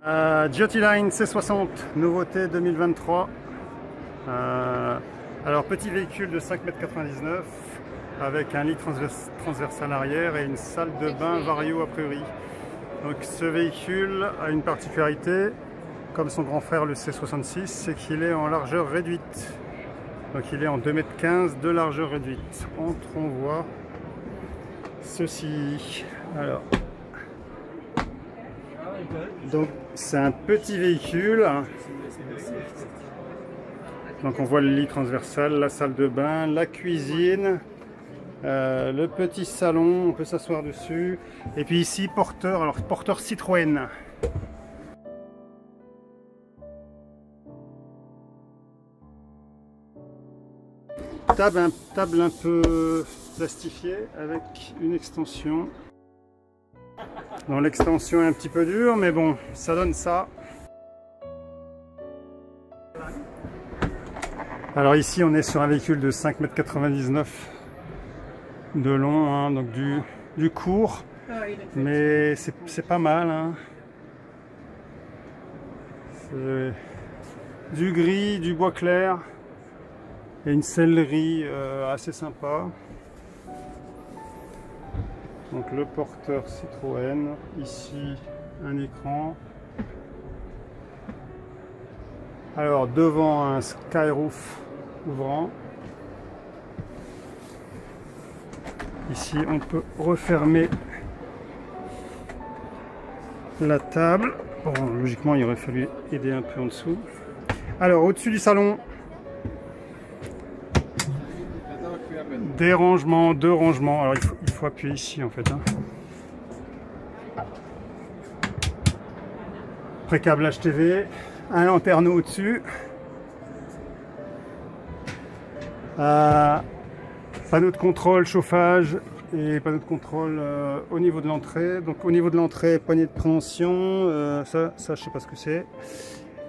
GOT Line C60, nouveauté 2023. Alors petit véhicule de 5,99 m avec un lit transversal arrière et une salle de bain Vario a priori. Donc ce véhicule a une particularité, comme son grand frère le C66, c'est qu'il est en largeur réduite. Donc il est en 2,15 m de largeur réduite. On voit ceci. Alors, donc c'est un petit véhicule. Donc on voit le lit transversal, la salle de bain, la cuisine, le petit salon, on peut s'asseoir dessus. Et puis ici porteur, alors porteur Citroën. Table un peu plastifiée avec une extension. Dans l'extension est un petit peu dure, mais bon, ça donne ça. Alors ici on est sur un véhicule de 5,99 m de long, hein, donc du court, mais c'est pas mal, hein. C'est du gris, du bois clair et une sellerie assez sympa. Donc le porteur Citroën, ici un écran. Alors devant un Skyroof ouvrant. Ici on peut refermer la table. Bon, logiquement il aurait fallu aider un peu en dessous. Alors au-dessus du salon, des rangements, deux rangements. Alors il faut appuyer ici en fait, hein. Pré-câblage TV, un lanterneau au-dessus, panneau de contrôle chauffage et panneau de contrôle au niveau de l'entrée. Donc au niveau de l'entrée, poignée de préhension, ça je sais pas ce que c'est,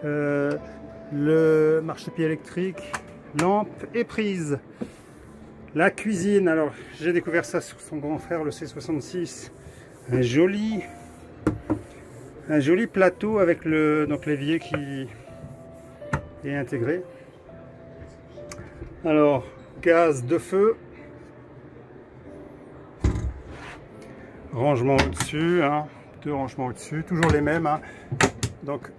le marchepied électrique, lampe et prise. La cuisine, alors j'ai découvert ça sur son grand frère le C66, un joli plateau avec donc l'évier qui est intégré. Alors gaz de feu, rangement au-dessus, hein, deux rangements au-dessus, toujours les mêmes, hein. Donc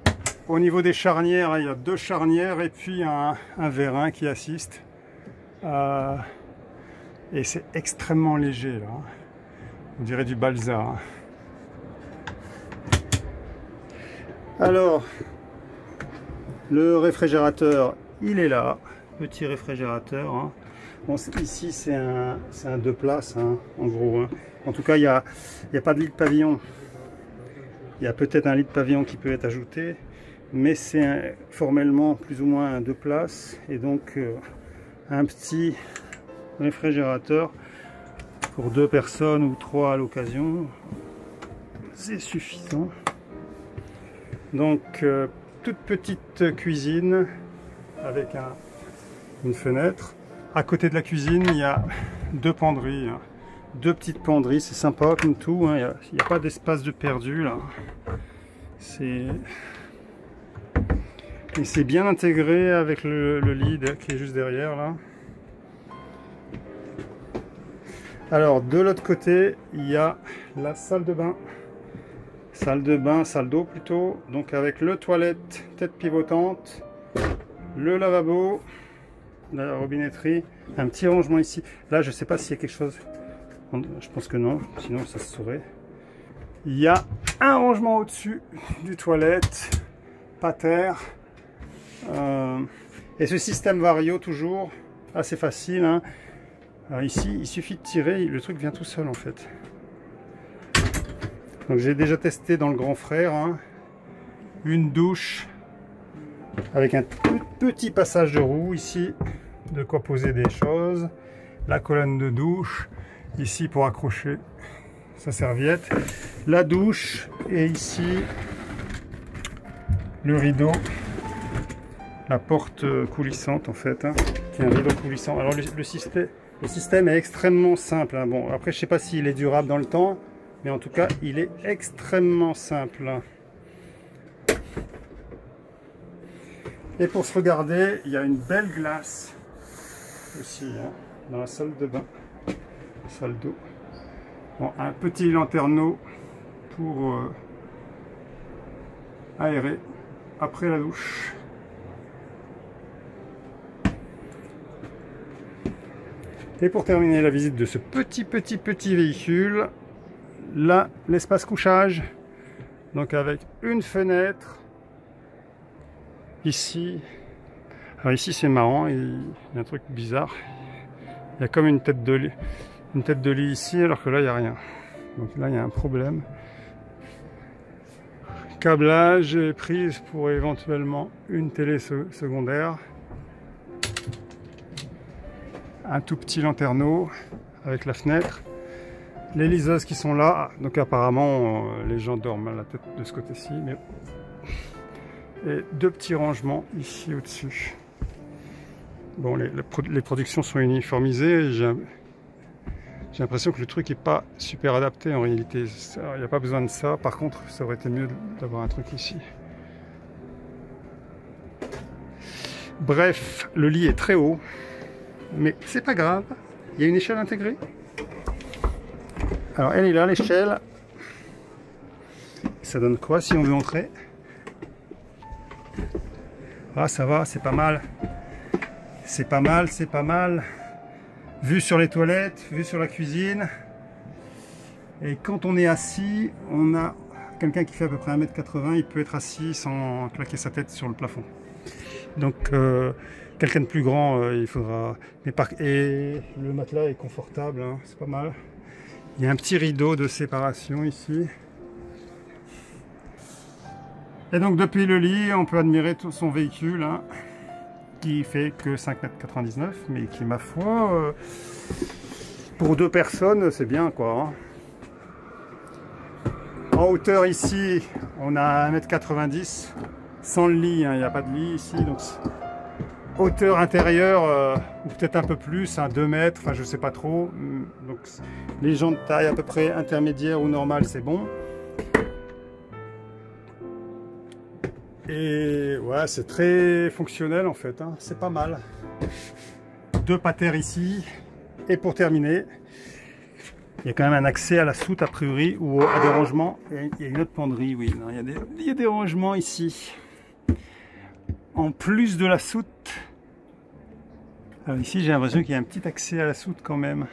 au niveau des charnières, il y a deux charnières et puis un vérin qui assiste. Et c'est extrêmement léger là, on dirait du balsa, hein. Alors, le réfrigérateur, il est là, petit réfrigérateur, hein. Bon, ici c'est un 2 places, hein, en gros, hein. En tout cas, il n'y a pas de lit de pavillon. Il y a peut-être un lit de pavillon qui peut être ajouté, mais c'est formellement plus ou moins un 2 places, et donc un petit réfrigérateur pour 2 personnes ou 3 à l'occasion, c'est suffisant. Donc toute petite cuisine avec une fenêtre. À côté de la cuisine, il y a 2 penderies, hein. 2 petites penderies, c'est sympa comme tout, hein. Il n'y a pas d'espace de perdu là. Et c'est bien intégré avec le lit qui est juste derrière là. Alors de l'autre côté, il y a la salle de bain. Salle d'eau plutôt, donc avec le toilette, tête pivotante, le lavabo, la robinetterie, un petit rangement ici. Là, je sais pas s'il y a quelque chose, je pense que non, sinon ça se saurait. Il y a un rangement au-dessus du toilette, pater, et ce système Vario toujours assez facile, hein. Alors ici, il suffit de tirer, le truc vient tout seul en fait. Donc j'ai déjà testé dans le grand frère, hein, une douche avec un petit passage de roue ici, de quoi poser des choses, la colonne de douche, ici pour accrocher sa serviette, la douche et ici le rideau, la porte coulissante en fait, hein, qui est un rideau coulissant. Alors le système est extrêmement simple, hein. Bon, après je sais pas s'il est durable dans le temps, mais en tout cas il est extrêmement simple. Et pour se regarder, il y a une belle glace aussi, hein, dans la salle de bain, salle d'eau. Bon, un petit lanterneau pour aérer après la douche. Et pour terminer la visite de ce petit véhicule, là, l'espace couchage, donc avec une fenêtre ici. Alors ici c'est marrant, il y a un truc bizarre, il y a comme une tête de lit ici, alors que là il n'y a rien. Donc là il y a un problème. Câblage et prise pour éventuellement une télé secondaire. Un tout petit lanterneau avec la fenêtre. Les liseuses qui sont là, donc apparemment les gens dorment à la tête de ce côté-ci. Mais... Et deux petits rangements ici au-dessus. Bon, les productions sont uniformisées. J'ai l'impression que le truc n'est pas super adapté en réalité. Il n'y a pas besoin de ça. Par contre, ça aurait été mieux d'avoir un truc ici. Bref, le lit est très haut. Mais c'est pas grave. Il y a une échelle intégrée. Alors, elle est là, l'échelle. Ça donne quoi si on veut entrer? Ah, ça va, c'est pas mal. C'est pas mal, c'est pas mal. Vue sur les toilettes, vue sur la cuisine. Et quand on est assis, on a quelqu'un qui fait à peu près 1m80, il peut être assis sans claquer sa tête sur le plafond. Donc, quelqu'un de plus grand, il faudra... Et le matelas est confortable, hein, c'est pas mal. Il y a un petit rideau de séparation ici. Et donc depuis le lit, on peut admirer tout son véhicule, hein, qui fait que 5,99 m, mais qui, ma foi, pour deux personnes, c'est bien, quoi. Hein. En hauteur ici, on a 1,90 m, sans le lit, hein, il n'y a pas de lit ici, donc hauteur intérieure, ou peut-être un peu plus, hein, 2 mètres, enfin je sais pas trop. Donc les gens de taille à peu près intermédiaire ou normale, c'est bon. Et ouais, c'est très fonctionnel en fait, hein. C'est pas mal. Deux patères ici. Et pour terminer, il y a quand même un accès à la soute a priori, ou à des rangements. Il y a une autre penderie, oui. Non, il y a des rangements ici. En plus de la soute. Alors ici, j'ai l'impression qu'il y a un petit accès à la soute quand même.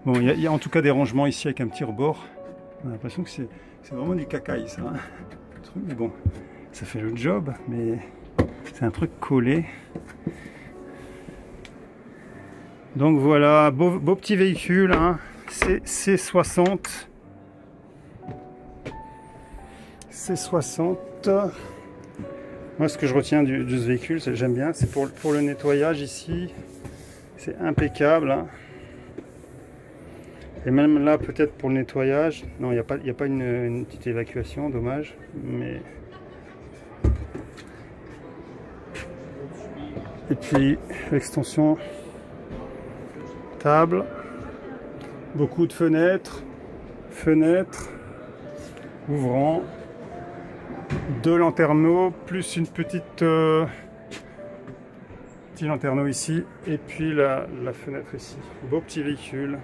Bon, il y a en tout cas des rangements ici avec un petit rebord. On a l'impression que c'est vraiment du cacaille, ça. Hein. Mais bon, ça fait le job, mais c'est un truc collé. Donc voilà, beau petit véhicule, hein. C60. C60. Moi, ce que je retiens de ce véhicule, j'aime bien, c'est pour le nettoyage ici. C'est impeccable. Hein. Et même là, peut-être pour le nettoyage. Non, il n'y a pas une petite évacuation, dommage. Mais... Et puis, l'extension table. Beaucoup de fenêtres. Ouvrant. Deux lanterneaux, plus une petite petit lanterneau ici, et puis la fenêtre ici. Beau petit véhicule.